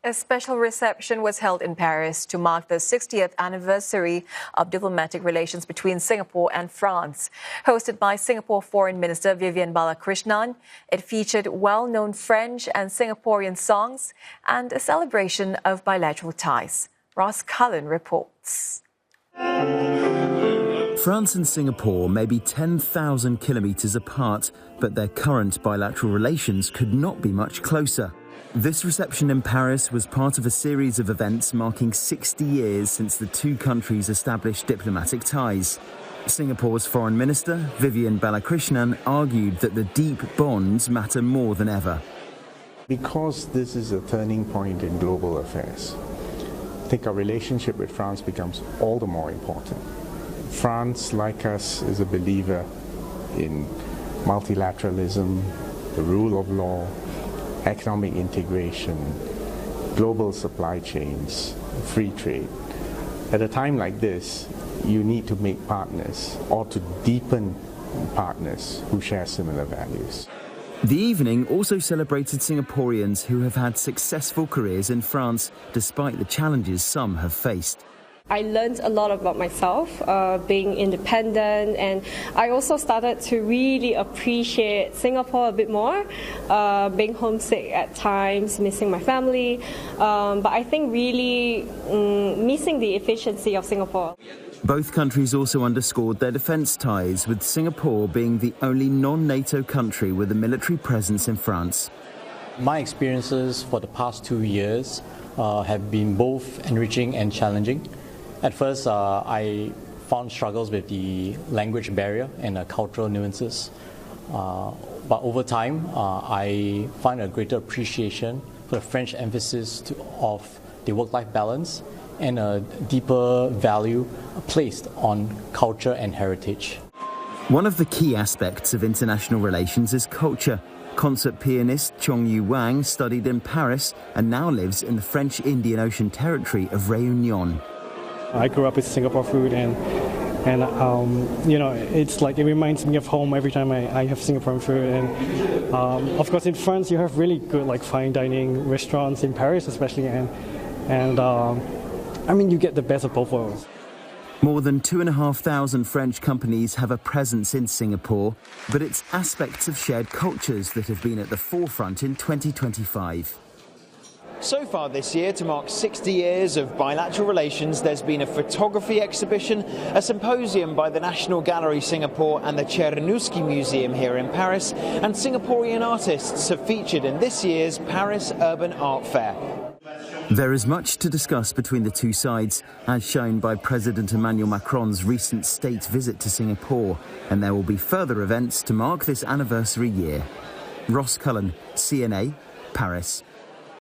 A special reception was held in Paris to mark the 60th anniversary of diplomatic relations between Singapore and France. Hosted by Singapore Foreign Minister Vivian Balakrishnan, it featured well-known French and Singaporean songs and a celebration of bilateral ties. Cullen reports. France and Singapore may be 10,000 kilometres apart, but their current bilateral relations could not be much closer. This reception in Paris was part of a series of events marking 60 years since the two countries established diplomatic ties. Singapore's Foreign Minister, Vivian Balakrishnan, argued that the deep bonds matter more than ever. Because this is a turning point in global affairs, I think our relationship with France becomes all the more important. France, like us, is a believer in multilateralism, the rule of law, economic integration, global supply chains, free trade. At a time like this, you need to make partners or to deepen partners who share similar values. The evening also celebrated Singaporeans who have had successful careers in France, despite the challenges some have faced. I learned a lot about myself, being independent, and I also started to really appreciate Singapore a bit more, being homesick at times, missing my family, but I think really missing the efficiency of Singapore. Both countries also underscored their defence ties, with Singapore being the only non-NATO country with a military presence in France. My experiences for the past 2 years have been both enriching and challenging. At first, I found struggles with the language barrier and cultural nuances. But over time, I find a greater appreciation for the French emphasis of the work-life balance and a deeper value placed on culture and heritage. One of the key aspects of international relations is culture. Concert pianist Chong Yu Wang studied in Paris and now lives in the French Indian Ocean territory of Réunion. I grew up with Singapore food, and you know, it's like it reminds me of home every time I have Singaporean food. And of course, in France, you have really good like fine dining restaurants in Paris, especially, and I mean, you get the best of both worlds. More than 2,500 French companies have a presence in Singapore, but it's aspects of shared cultures that have been at the forefront in 2025. So far this year, to mark 60 years of bilateral relations, there's been a photography exhibition, a symposium by the National Gallery Singapore and the Chernuski Museum here in Paris, and Singaporean artists have featured in this year's Paris Urban Art Fair. There is much to discuss between the two sides, as shown by President Emmanuel Macron's recent state visit to Singapore, and there will be further events to mark this anniversary year. Cullen, CNA, Paris.